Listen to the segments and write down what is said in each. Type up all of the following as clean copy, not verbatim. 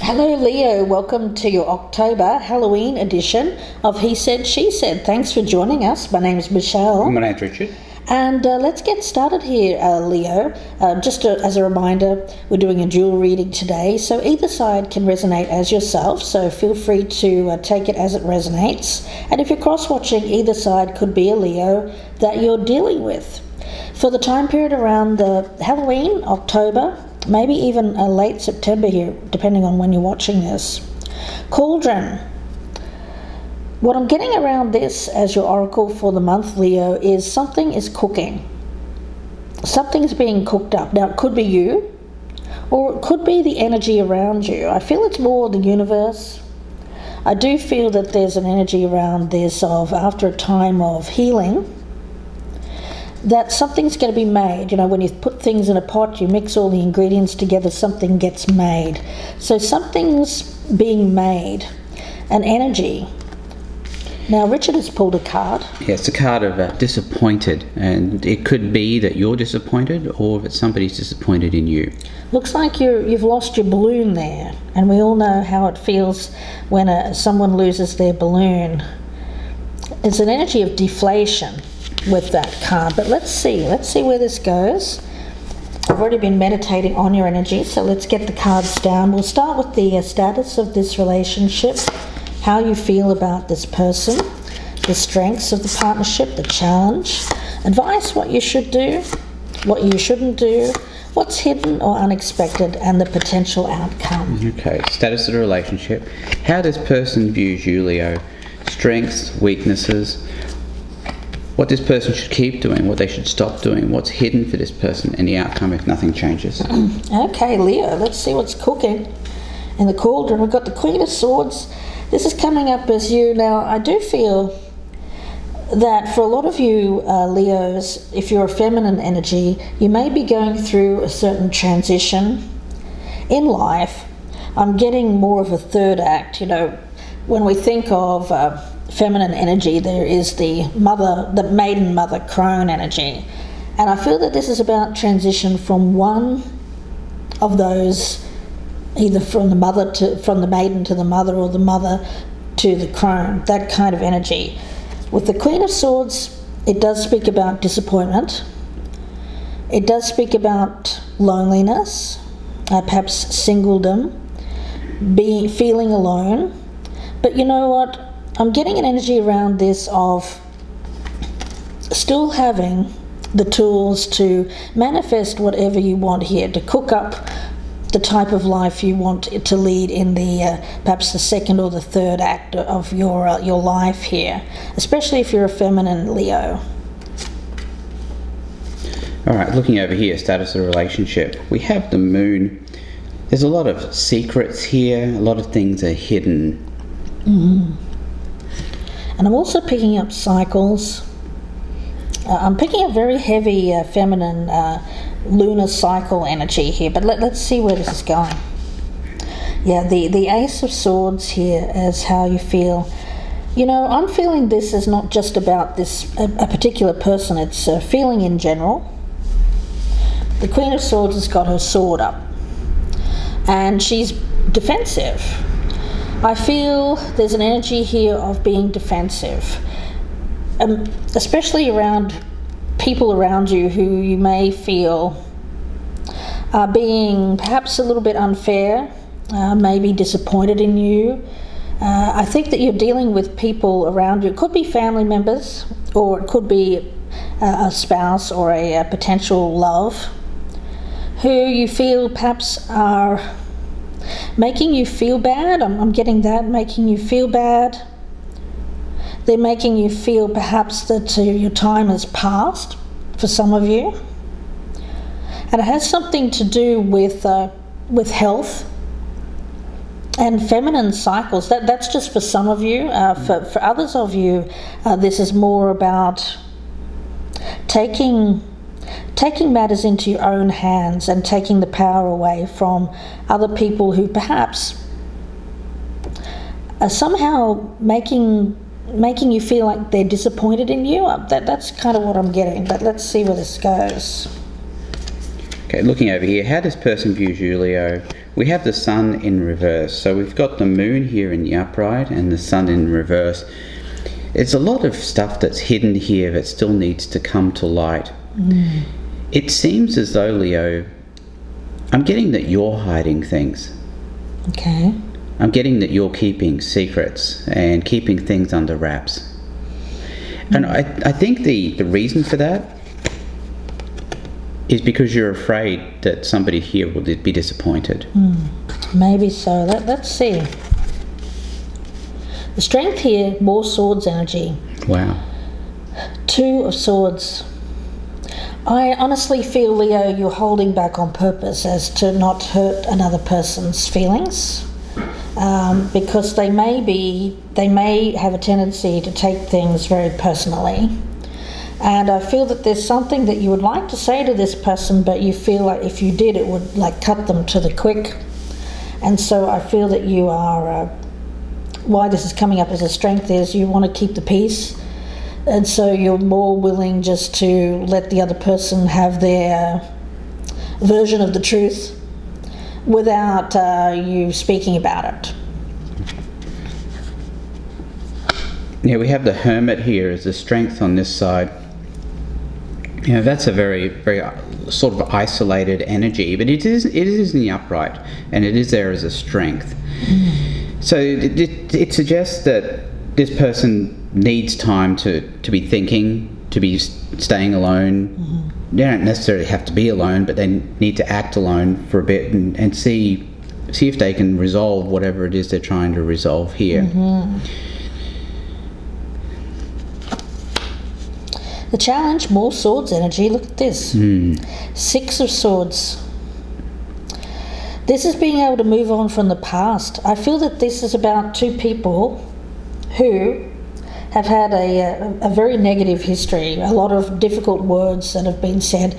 Hello Leo, welcome to your October Halloween edition of He Said, She Said. Thanks for joining us. My name is Michelle. My name's Richard. And let's get started here, Leo. As a reminder, we're doing a dual reading today, so either side can resonate as yourself, so feel free to take it as it resonates. And if you're cross-watching, either side could be a Leo that you're dealing with. For the time period around the Halloween, October, maybe even late September here, depending on when you're watching this. Cauldron. What I'm getting around this as your oracle for the month, Leo, is something is cooking. Something's being cooked up. Now, it could be you, or it could be the energy around you. I feel it's more the universe. I do feel that there's an energy around this of, after a time of healing, that something's going to be made. You know, when you put things in a pot, you mix all the ingredients together, something gets made. So something's being made, an energy. Now, Richard has pulled a card. Yeah, it's a card of disappointed, and it could be that you're disappointed or that somebody's disappointed in you. Looks like you've lost your balloon there, and we all know how it feels when someone loses their balloon. It's an energy of deflation with that card, but let's see where this goes. I've already been meditating on your energy, so let's get the cards down. We'll start with the status of this relationship, how you feel about this person, the strengths of the partnership, the challenge, advice, what you should do, what you shouldn't do, what's hidden or unexpected, and the potential outcome. Okay, status of the relationship. How this person views you, Leo. Strengths, weaknesses, what this person should keep doing, what they should stop doing, what's hidden for this person, and the outcome if nothing changes. Okay, Leo, let's see what's cooking in the cauldron. We've got the Queen of Swords. This is coming up as you. Now, I do feel that for a lot of you, Leos, if you're a feminine energy, you may be going through a certain transition in life. I'm getting more of a third act. You know, when we think of feminine energy, there is the maiden mother crone energy, and I feel that this is about transition from one of those, either from the maiden to the mother, or the mother to the crone, that kind of energy. With the Queen of Swords, it does speak about disappointment. It does speak about loneliness, perhaps singledom, feeling alone. But you know what? I'm getting an energy around this of still having the tools to manifest whatever you want here, to cook up the type of life you want it to lead in the perhaps the second or the third act of your life here, especially if you're a feminine Leo. All right, looking over here, status of the relationship. We have the moon. There's a lot of secrets here. A lot of things are hidden. And I'm also picking up cycles. I'm picking up very heavy feminine lunar cycle energy here, but let's see where this is going. Yeah, the Ace of Swords here as how you feel. You know, I'm feeling this is not just about a particular person, it's a feeling in general. The Queen of Swords has got her sword up, and she's defensive. I feel there's an energy here of being defensive, especially around people around you who you may feel are being perhaps a little bit unfair, maybe disappointed in you. I think that you're dealing with people around you. It could be family members, or it could be a spouse or a potential love, who you feel perhaps are making you feel bad. I'm getting that, making you feel bad. They're making you feel perhaps that your time has passed for some of you. And it has something to do with health and feminine cycles. That's just for some of you. For others of you, this is more about taking matters into your own hands and taking the power away from other people who perhaps are somehow making you feel like they're disappointed in you. That's kind of what I'm getting, but let's see where this goes. Okay, looking over here, how this person views you, Leo, we have the sun in reverse. So we've got the moon here in the upright and the sun in reverse. It's a lot of stuff that's hidden here that still needs to come to light. It seems as though, Leo, I'm getting that you're hiding things. Okay. I'm getting that you're keeping secrets and keeping things under wraps. And I think the reason for that is because you're afraid that somebody here will be disappointed. Maybe so. Let's see. The strength here, more swords energy. Wow. 2 of swords. I honestly feel, Leo, you're holding back on purpose as to not hurt another person's feelings. Because they may have a tendency to take things very personally. And I feel that there's something that you would like to say to this person, but you feel like if you did, it would like cut them to the quick. And so I feel that you are, why this is coming up as a strength is you want to keep the peace. And so you're more willing just to let the other person have their version of the truth without you speaking about it. Yeah, we have the Hermit here as the strength on this side. You know, that's a very, very sort of isolated energy, but it is in the upright, and it is there as a strength. So it suggests that this person needs time to be thinking, to be staying alone. They don't necessarily have to be alone, but they need to act alone for a bit and see if they can resolve whatever it is they're trying to resolve here. The challenge, more swords energy. Look at this. 6 of swords. This is being able to move on from the past. I feel that this is about 2 people who have had a very negative history, a lot of difficult words that have been said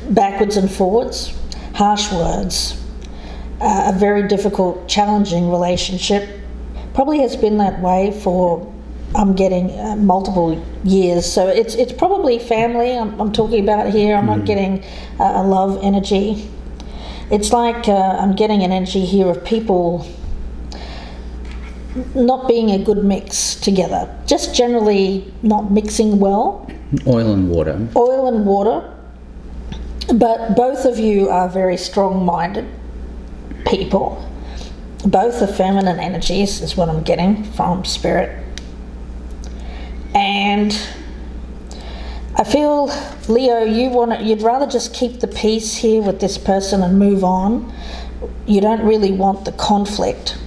backwards and forwards, harsh words, a very difficult, challenging relationship. Probably has been that way for, I'm getting multiple years. So it's probably family I'm talking about here. I'm not getting a love energy. It's like I'm getting an energy here of people not being a good mix together. Just generally not mixing well. Oil and water. Oil and water. But both of you are very strong-minded people. Both are feminine energies is what I'm getting from Spirit. And I feel, Leo, you'd rather just keep the peace here with this person and move on. You don't really want the conflict,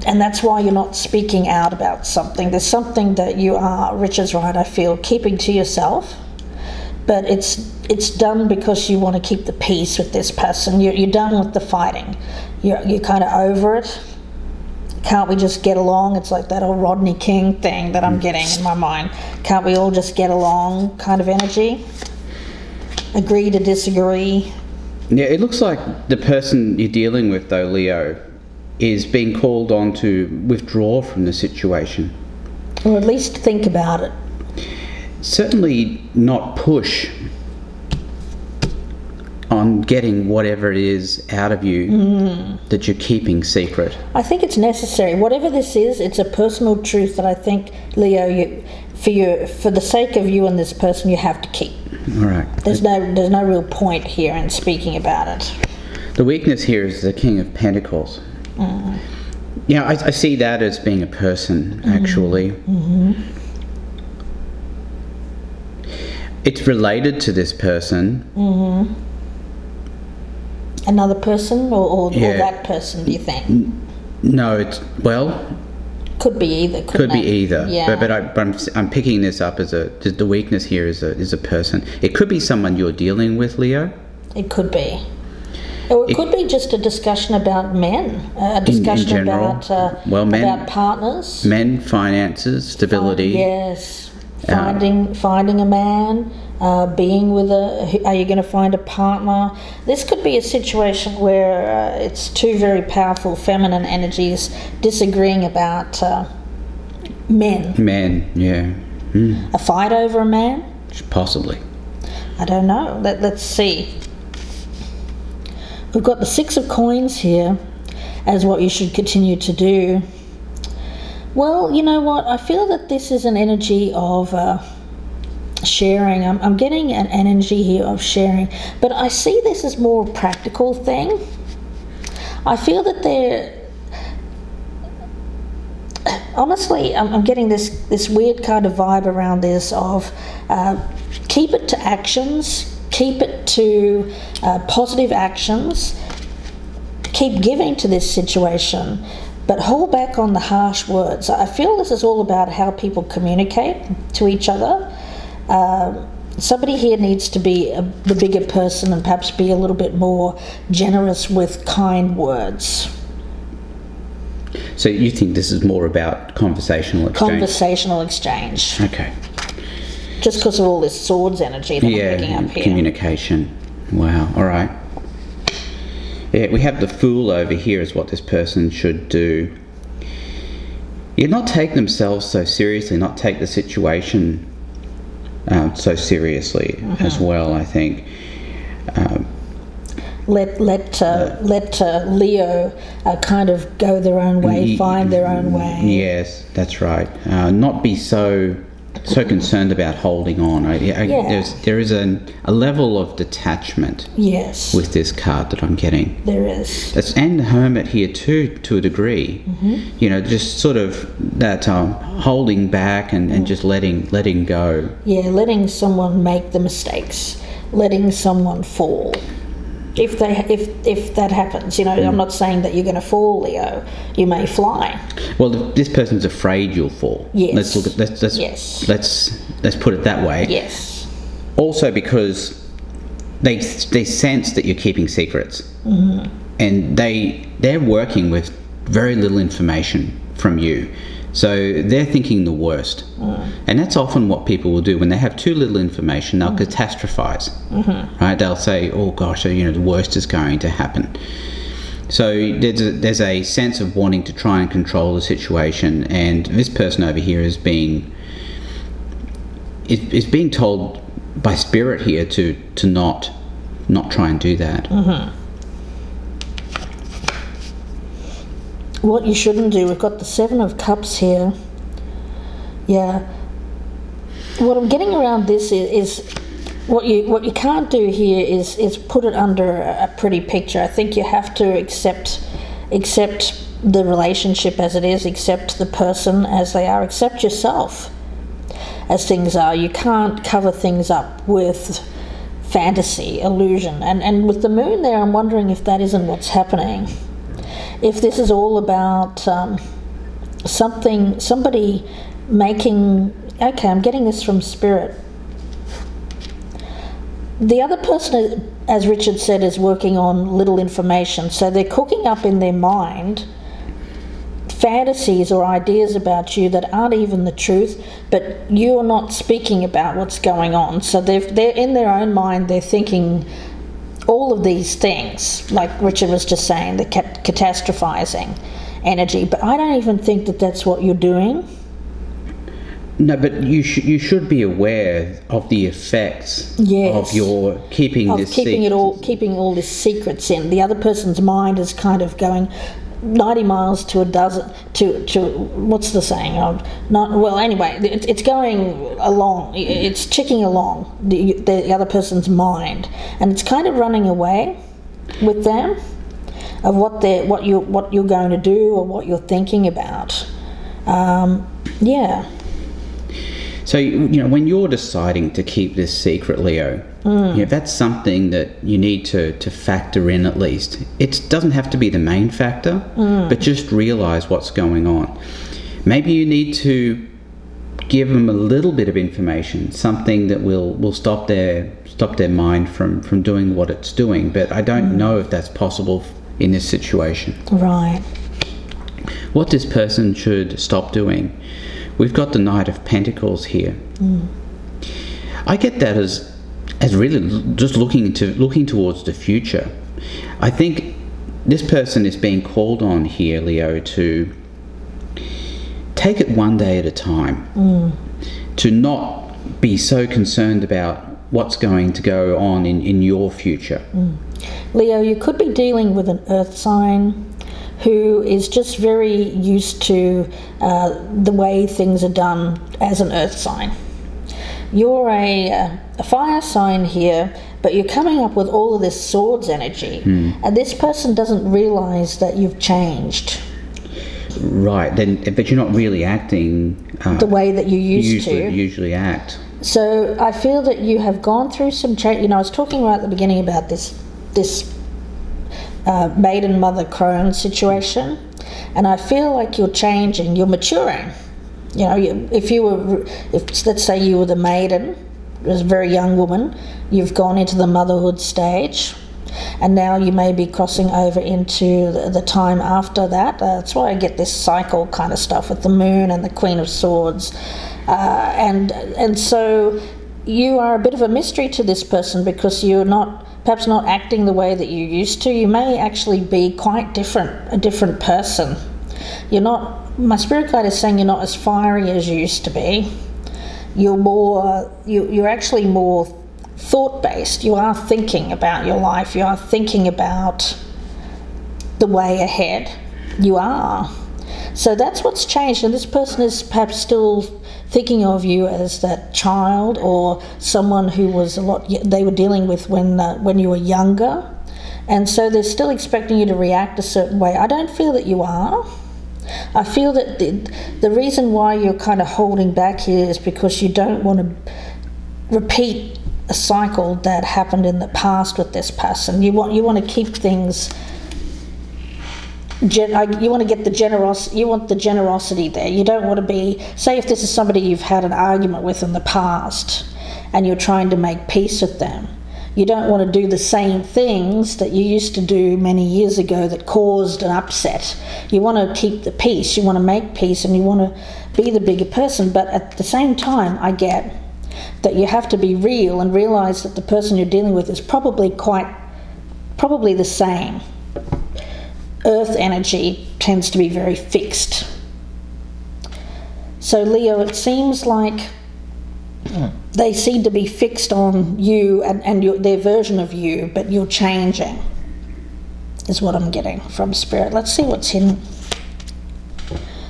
and that's why you're not speaking out about something. There's something that you are, Rich is right, I feel, keeping to yourself, but it's done because you want to keep the peace with this person. You're done with the fighting. You're kind of over it. Can't we just get along? It's like that old Rodney King thing that I'm getting in my mind. Can't we all just get along kind of energy? Agree to disagree. Yeah, it looks like the person you're dealing with, though, Leo, is being called on to withdraw from the situation. Or at least think about it. Certainly not push on getting whatever it is out of you that you're keeping secret. I think it's necessary. Whatever this is, it's a personal truth that I think, Leo, for the sake of you and this person, you have to keep. All right. There's no real point here in speaking about it. The weakness here is the King of Pentacles. Yeah, I see that as being a person, actually. It's related to this person. Another person or that person, do you think? No, it's, well... Could be either. Could be either. Yeah. But I'm picking this up as the weakness here is a person. It could be someone you're dealing with, Leo. It could be. Or it could be just a discussion about men, a discussion in general, about partners. Men, finances, stability. Yes. Finding a man, being with are you going to find a partner? This could be a situation where it's 2 very powerful feminine energies disagreeing about men. Men, yeah. A fight over a man? Possibly. I don't know. Let's see. We've got the Six of Coins here as what you should continue to do. Well, you know what? I feel that this is an energy of sharing. I'm getting an energy here of sharing, but I see this as more a practical thing. I feel that honestly, I'm getting this weird kind of vibe around this of keep it to actions, keep it to positive actions, keep giving to this situation, but hold back on the harsh words. I feel this is all about how people communicate to each other. Somebody here needs to be the bigger person and perhaps be a little bit more generous with kind words. So you think this is more about conversational exchange? Conversational exchange. Okay. Just because of all this swords energy that I'm picking up here. Communication. Wow, all right. Yeah, we have the Fool over here is what this person should do. Not take themselves so seriously, not take the situation so seriously as well, I think. Let Leo kind of go their own way, find their own way. Yes, that's right. Not be so concerned about holding on. There is a level of detachment. Yes. With this card that I'm getting. There is. And the Hermit here too, to a degree. Just sort of that holding back and just letting go. Yeah, letting someone make the mistakes, letting someone fall. If that happens, I'm not saying that you're going to fall, Leo. You may fly. Well, this person's afraid you'll fall. Yes. Let's put it that way. Yes. Also, because they sense that you're keeping secrets, and they're working with very little information from you. So they're thinking the worst. And that's often what people will do when they have too little information. They'll catastrophize. Right? They'll say, oh gosh, the worst is going to happen. So there's a sense of wanting to try and control the situation, and this person over here is being told by spirit here to not try and do that. What you shouldn't do, we've got the Seven of Cups here. Yeah. What I'm getting around this is what you can't do here is put it under a pretty picture. I think you have to accept the relationship as it is, accept the person as they are, accept yourself as things are. You can't cover things up with fantasy, illusion. And with the Moon there, I'm wondering if that isn't what's happening. If this is all about somebody making... Okay, I'm getting this from Spirit. The other person, as Richard said, is working on little information. So they're cooking up in their mind fantasies or ideas about you that aren't even the truth, but you're not speaking about what's going on. So they're in their own mind, they're thinking all of these things, like Richard was just saying, the catastrophizing energy. But I don't even think that that's what you're doing. No, but you should be aware of the effects of your keeping all these secrets in. The other person's mind is kind of going 90 miles to a dozen to what's the saying? Anyway, it's going along. It's ticking along the other person's mind, and it's kind of running away with them of what you're going to do or what you're thinking about. So, when you're deciding to keep this secret, Leo, that's something that you need to factor in at least. It doesn't have to be the main factor, but just realise what's going on. Maybe you need to give them a little bit of information, something that will stop their mind from doing what it's doing. But I don't know if that's possible in this situation. Right. What this person should stop doing. We've got the Knight of Pentacles here. I get that as really just looking towards the future. I think this person is being called on here, Leo, to take it one day at a time. To not be so concerned about what's going to go on in your future. Leo, you could be dealing with an earth sign who is just very used to the way things are done as an earth sign. You're a fire sign here, but you're coming up with all of this swords energy, and this person doesn't realize that you've changed. Right, but you're not really acting the way that you usually act. So I feel that you have gone through some change. You know, I was talking right at the beginning about this maiden mother crone situation, and I feel like you're changing, you're maturing. You know, if let's say you were the maiden, as a very young woman, you've gone into the motherhood stage, and now you may be crossing over into the time after that. That's why I get this cycle kind of stuff with the moon and the Queen of Swords, and so you are a bit of a mystery to this person because you're perhaps not acting the way that you used to. You may actually be quite different, a different person. You're not. My spirit guide is saying you're not as fiery as you used to be. You're more. You're actually more thought-based. You are thinking about your life. You are thinking about the way ahead. You are. So that's what's changed. And this person is perhaps still thinking of you as that child or someone who was they were dealing with when you were younger. And so they're still expecting you to react a certain way. I don't feel that you are. I feel that the reason why you're kind of holding back here is because you don't want to repeat a cycle that happened in the past with this person. You want to keep things. You want to get the generosity. You want the generosity there. You don't want to be. Say if this is somebody you've had an argument with in the past, and you're trying to make peace with them. You don't want to do the same things that you used to do many years ago that caused an upset. You want to keep the peace, you want to make peace, and you want to be the bigger person. But at the same time, I get that you have to be real and realize that the person you're dealing with is probably the same. Earth energy tends to be very fixed. So Leo, it seems like they seem to be fixed on you and their version of you, but you're changing, is what I'm getting from Spirit. Let's see what's hidden.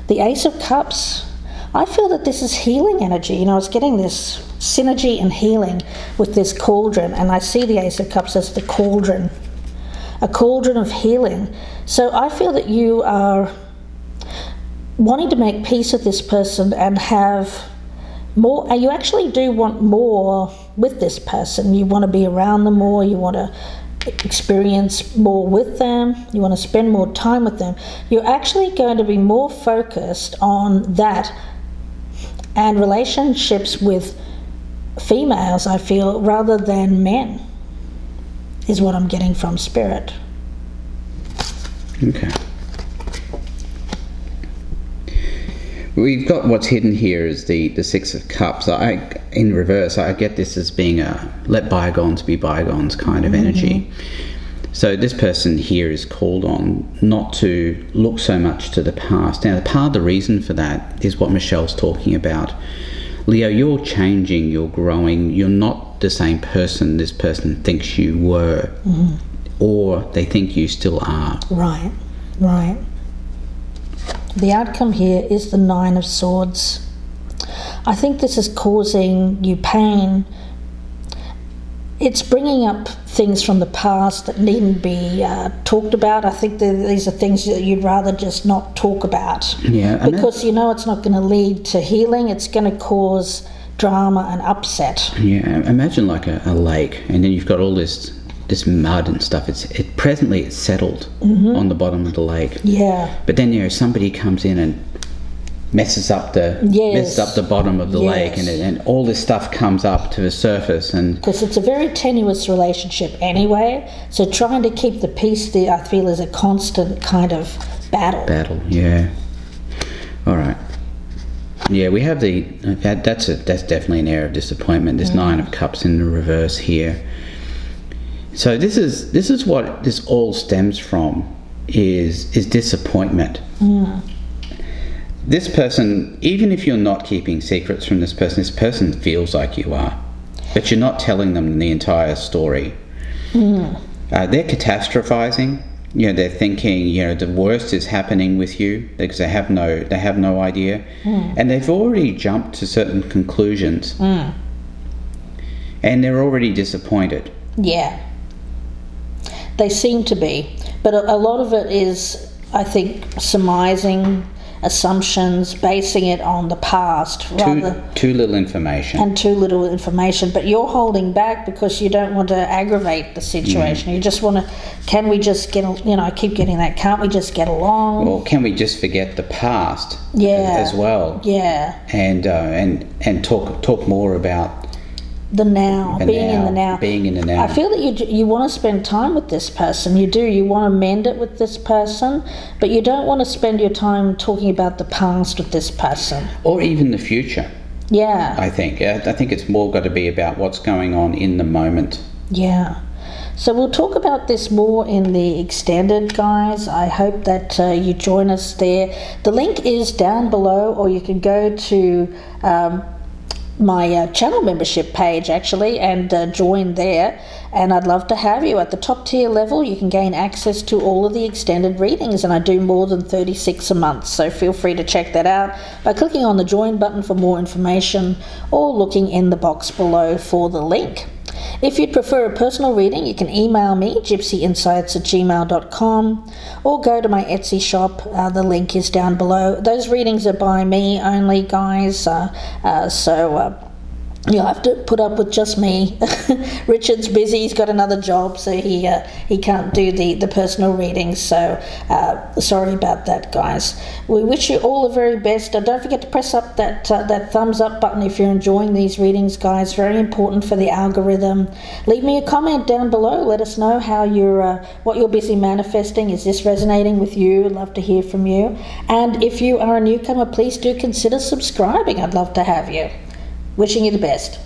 The Ace of Cups. I feel that this is healing energy. You know, I was getting this synergy and healing with this cauldron, and I see the Ace of Cups as the cauldron, a cauldron of healing. So I feel that you are wanting to make peace with this person and have more. You actually do want more with this person. You want to be around them more. You want to experience more with them. You want to spend more time with them. You're actually going to be more focused on that and relationships with females, I feel, rather than men, is what I'm getting from Spirit. Okay. We've got what's hidden here is the Six of Cups. In reverse, I get this as being a let bygones be bygones kind of energy. So this person here is called on not to look so much to the past. Now, part of the reason for that is what Michelle's talking about. Leo, you're changing, you're growing, you're not the same person this person thinks you were, or they think you still are. Right, right. The outcome here is the Nine of Swords. I think this is causing you pain. It's bringing up things from the past that needn't be talked about. I think that these are things that you'd rather just not talk about. Yeah, because you know it's not going to lead to healing. It's going to cause drama and upset. Yeah, imagine like a lake, and then you've got all this mud and stuff. Presently it's settled on the bottom of the lake. Yeah. But then somebody comes in and messes up the bottom of the lake, and all this stuff comes up to the surface. And because it's a very tenuous relationship anyway, so trying to keep the peace there, I feel, is a constant kind of battle. Yeah. All right. Yeah, we have that's definitely an air of disappointment. This Nine of Cups in the reverse here. So this is what this all stems from, is disappointment. This person, even if you're not keeping secrets from this person feels like you are. but you're not telling them the entire story. They're catastrophizing. They're thinking, the worst is happening with you because they have no idea, and they've already jumped to certain conclusions, and they're already disappointed. Yeah, they seem to be, but a lot of it is, I think, surmising, assumptions, basing it on the past, too little information. And too little information. But you're holding back because you don't want to aggravate the situation. You just want to, can we just get, I keep getting that, can't we just get along? Or can we just forget the past as well? Yeah. And talk more about the now, being in the now. I feel that you want to spend time with this person. You do. You want to mend it with this person, but you don't want to spend your time talking about the past with this person. Or even the future. Yeah. I think it's more got to be about what's going on in the moment. Yeah. So we'll talk about this more in the extended, guys. I hope that you join us there. The link is down below, or you can go to my channel membership page actually and join there, and I'd love to have you. At the top tier level you can gain access to all of the extended readings, and I do more than 36 a month, so feel free to check that out by clicking on the join button for more information or looking in the box below for the link. If you'd prefer a personal reading, you can email me, gypsyinsights@gmail.com, or go to my Etsy shop. The link is down below. Those readings are by me only, guys, so you'll have to put up with just me. Richard's busy, he's got another job, so he can't do the personal readings, so sorry about that, guys. We wish you all the very best. Don't forget to press up that thumbs up button if you're enjoying these readings, guys. Very important for the algorithm. Leave me a comment down below. Let us know how what you're busy manifesting. Is this resonating with you? I'd love to hear from you. And if you are a newcomer, please do consider subscribing. I'd love to have you. Wishing you the best.